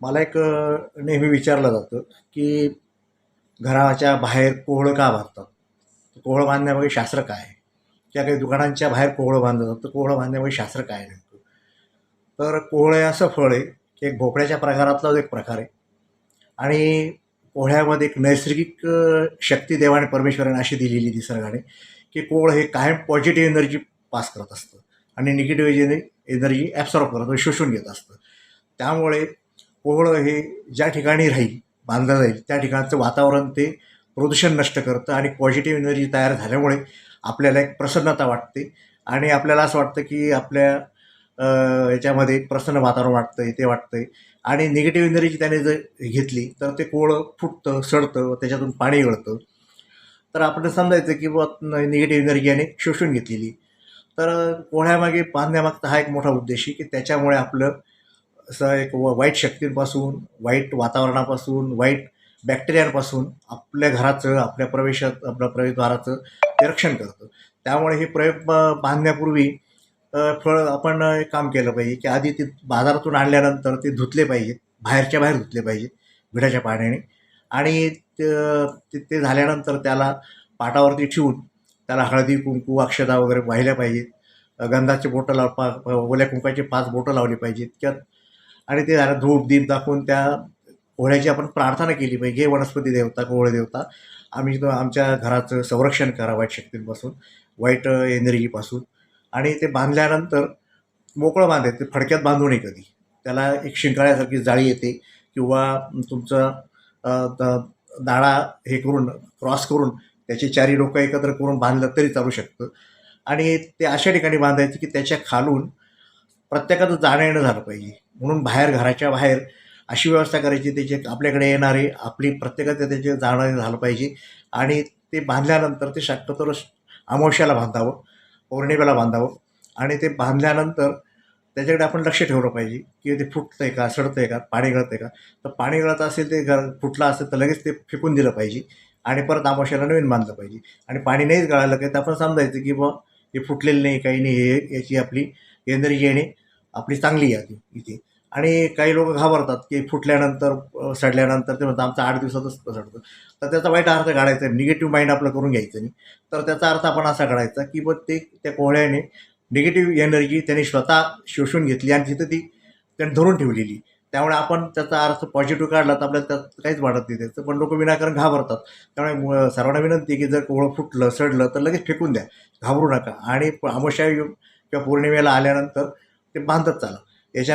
मला एक नेहमी विचारलं जातं की घराच्या बाहेर कोहळं का बांधतात? कोहळं बांधण्यामागे शास्त्र काय आहे? किंवा काही दुकानांच्या बाहेर कोहळं बांधलं जातं, कोहळं बांधण्यामागे शास्त्र काय आहे नेमकं? तर कोहळं हे असं फळ आहे की एक भोपळ्याच्या प्रकारातला एक प्रकार आहे आणि कोहळ्यामध्ये एक नैसर्गिक शक्ती देवाने परमेश्वराने अशी दिलेली निसर्गाने की कोहळं हे कायम पॉझिटिव्ह एनर्जी पास करत असतं आणि निगेटिव्ह एनर्जी ॲब्सॉर्ब करत म्हणजे शोषून घेत असतं. त्यामुळे कोहळं हे ज्या ठिकाणी राहील, बांधलं जाईल, त्या ठिकाणचं वातावरण ते प्रदूषण नष्ट करतं आणि पॉझिटिव्ह एनर्जी तयार झाल्यामुळे आपल्याला एक प्रसन्नता वाटते आणि आपल्याला असं वाटतं की आपल्या याच्यामध्ये प्रसन्न वातावरण वाटतंय, ते वाटतंय आणि निगेटिव्ह एनर्जी त्याने जर घेतली, तर ते कोहळं फुटतं, सडतं, त्याच्यातून पाणी गळतं. तर आपण समजायचं की बुवा निगेटिव्ह एनर्जी याने शोषून घेतलेली. तर कोहळ्यामागे बांधण्यामागचा हा एक मोठा उद्देश आहे की त्याच्यामुळे आपलं असं एक वाईट शक्तींपासून, वाईट वातावरणापासून, वाईट बॅक्टेरियांपासून आपल्या घराचं, आपल्या आपल्या प्रवेशद्वाराचं ते रक्षण करतं. त्यामुळे हे प्रयोग बांधण्यापूर्वी फळं आपण एक काम केलं पाहिजे की आधी ते बाजारातून आणल्यानंतर ते धुतले पाहिजेत. बाहेरच्या बाहेर धुतले पाहिजेत विड्याच्या पाण्याने आणि ते झाल्यानंतर त्याला पाटावरती ठेवून त्याला हळदी, कुंकू, अक्षता वगैरे वाहिल्या पाहिजेत. गंधाची बोटं ओल्या कुंकवाची 5 बोटं लावली पाहिजेत किंवा आणि ते झालं धूप दीप दाखवून त्या कोहळ्याची आपण प्रार्थना केली पाहिजे. हे वनस्पती देवता, कोहळ देवता, आम्ही तो आमच्या घराचं संरक्षण करा वाईट शक्तींपासून, वाईट एनर्जीपासून आणि ते बांधल्यानंतर मोकळं बांधायचं. ते फडक्यात बांधू नये कधी. त्याला एक शिंकाळ्यासारखी जाळी येते किंवा तुमचं दाढा हे करून क्रॉस करून त्याची चारी डोकं एकत्र करून बांधलं तरी चालू शकतं आणि ते अशा ठिकाणी बांधायचं की त्याच्या खालून प्रत्येकाचं जाणं येणं झालं पाहिजे. म्हणून बाहेर घराच्या बाहेर अशी व्यवस्था करायची त्याची आपल्याकडे येणारे आपली प्रत्येकाचं त्याचे जाणं येणं झालं पाहिजे आणि ते बांधल्यानंतर ते शक्यतो अमावस्याला बांधावं, पौर्णिमेला बांधावं आणि ते बांधल्यानंतर त्याच्याकडे आपण लक्ष ठेवलं पाहिजे की ते फुटतंय का, सडतंय का, पाणी गळतंय का? तर पाणी गळत असेल ते फुटलं असेल तर लगेच ते फेकून दिलं पाहिजे आणि परत अमावस्याला नवीन बांधलं पाहिजे आणि पाणी नाहीच गळालं काही तर आपण समजायचं की बुवा हे फुटलेलं नाही, काही नाही, हे याची आपली एनर्जी येणे आपली चांगली आहे इथे आणि काही लोक घाबरतात की फुटल्यानंतर सडल्यानंतर ते म्हणतात आमचं 8 दिवसातच सडतं. तर त्याचा वाईट अर्थ काढायचा, निगेटिव्ह माइंड आपलं करून घ्यायचं नाही. तर त्याचा अर्थ आपण असा काढायचा की मग ते त्या कोहळ्याने निगेटिव्ह एनर्जी त्याने स्वतः शोषून घेतली आणि तिथं ती त्याने धरून ठेवलेली. त्यामुळे आपण त्याचा अर्थ पॉझिटिव्ह काढला तर आपल्याला त्यात काहीच वाटत नाही त्याचं. पण लोकं विनाकारण घाबरतात. त्यामुळे सर्वांना विनंती आहे की जर कोहळं फुटलं, सडलं तर लगेच फेकून द्या. घाबरू नका आणि अमावस्या किंवा पौर्णिमेला आल्यानंतर ते बांधत चाला. याच्या